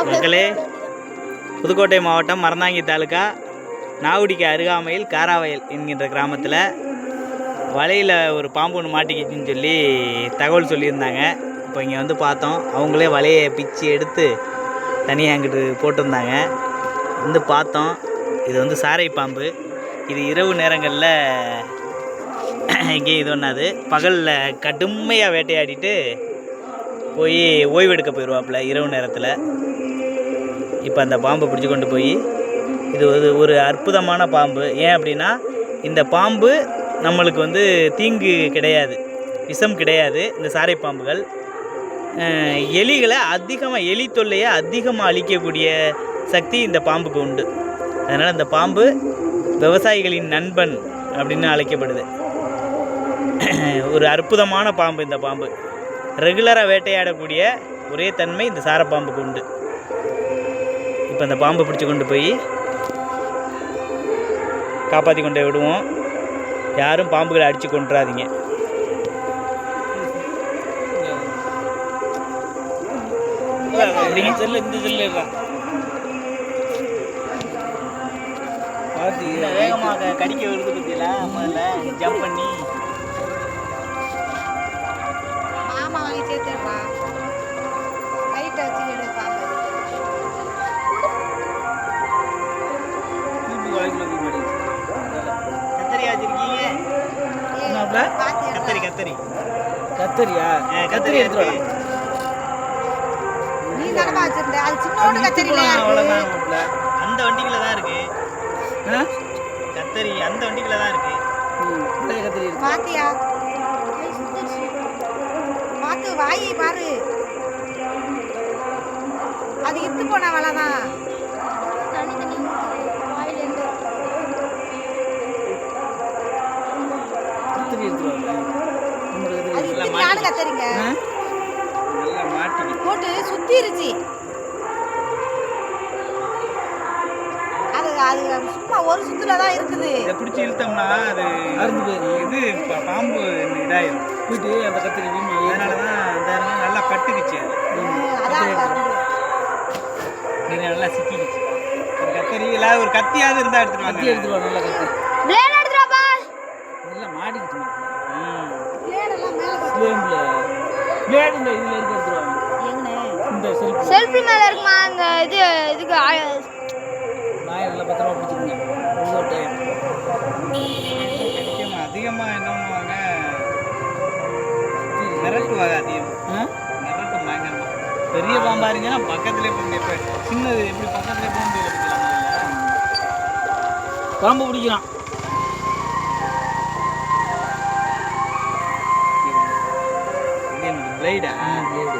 மக்களே, புதுக்கோட்டை மாவட்டம் மறந்தாங்கி தாலுக்கா நாகுடிக்கு அருகாமையில் காராவயல் என்கின்ற கிராமத்தில் வலையில் ஒரு பாம்பு ஒன்று மாட்டிக்கிச்சுன்னு சொல்லி தகவல் சொல்லியிருந்தாங்க. இப்போ இங்கே வந்து பார்த்தோம். அவங்களே வலையை பிச்சு எடுத்து தனியாக அங்கிட்டு போட்டிருந்தாங்க. வந்து பார்த்தோம். இது வந்து சாரை பாம்பு. இது இரவு நேரங்களில் எங்கேயும் இது ஒன்றாது. பகலில் கடுமையாக வேட்டையாடிட்டு போய் ஓய்வெடுக்க போயிடுவாப்புல இரவு நேரத்தில். இப்போ அந்த பாம்பை பிடிச்சி கொண்டு போய் இது ஒரு அற்புதமான பாம்பு. ஏன் அப்படின்னா, இந்த பாம்பு நம்மளுக்கு வந்து தீங்கு கிடையாது, விஷம் கிடையாது. இந்த சாரை பாம்புகள் எலிகளை அதிகமாக, எலி தொல்லையை அதிகமாக அழிக்கக்கூடிய சக்தி இந்த பாம்புக்கு உண்டு. அதனால் இந்த பாம்பு விவசாயிகளின் நண்பன் அப்படின்னு அழைக்கப்படுது. ஒரு அற்புதமான பாம்பு இந்த பாம்பு. ரெகுலராக வேட்டையாடக்கூடிய ஒரே தன்மை இந்த சாரப்பாம்புக்கு உண்டு. இப்போ அந்த பாம்பை பிடிச்சி கொண்டு போய் காப்பாற்றி கொண்டு விடுவோம். யாரும் பாம்புகளை அடித்து கொண்டுறாதீங்க. அப்படிங்க செல்லு, இந்த செல்லு வேகமாக கடிக்க வருது பற்றியில முதல்ல ஜம்ப் பண்ணி மாமா வாங்கி சேர்த்துப்பா. லைட்டை வச்சு எடுப்பாங்க. கத்தரியா வச்சிருக்கீங்க? கத்தரி கத்தரி கத்தரியா? கத்தரி எடுத்துருவா. நீ தானே வச்சிருந்த? அது சின்னோண்டு கத்தரியில அவ்வளோதான். அந்த வண்டிக்குள்ள தான் இருக்கு கத்தரி. அந்த வண்டிக்குள்ள தான் இருக்கு. கத்தரி பாத்தியா? பாத்து வாயி பாரு. அது இத்து போன வலைதான். தண்ணி தண்ணி வாயிலேருந்து கத்தரி எடுத்துருவாங்க. அது இத்தனை கத்தரிங்க நல்லா மாட்டி போட்டு சுத்திருச்சு. அது அது சும்மா ஒரு சுத்துல தான் இருக்குது. இதை பிடிச்சி இழுத்தோம்னா அது அறுந்து போயிடும். இது பாம்பு இதாயிரும் போயிட்டு அந்த கத்தரி அதனால தான் அந்த நல்லா பட்டுக்குச்சு. அதான் இது நல்லா சிக்கிடுச்சு. ஒரு கத்தரி இல்லை, ஒரு கத்தியாவது இருந்தால் எடுத்துருவாங்க. எடுத்துருவா. நல்லா கத்தி பிளேட் எடுத்துறாப்பா. நல்லா மாட்டிக்கிச்சு. பிளேட் எல்லாம் மேல பிளேட்ல பிளேட் இந்த இதுல இருக்கு எடுத்துருவாங்க. எங்கனே இந்த செல்ஃப் மேல இருக்குமா? அந்த இதுக்கு நாயை நல்லா பத்திரமா பிடிச்சிருங்க. அதிகமாக என்ன பண்ணுவாங்க, மிரட்டுவாங்க. அதிகமாக மிரட்டும் பயங்கரமா. பெரிய பாம்பா இருந்துச்சுன்னா பக்கத்துலேயே போக முடியாது. சின்னது எப்படி பக்கத்துலேயே போக முடியாது. பாம்பு பிடிக்கிறான். இது பிளேடா? பிளேடு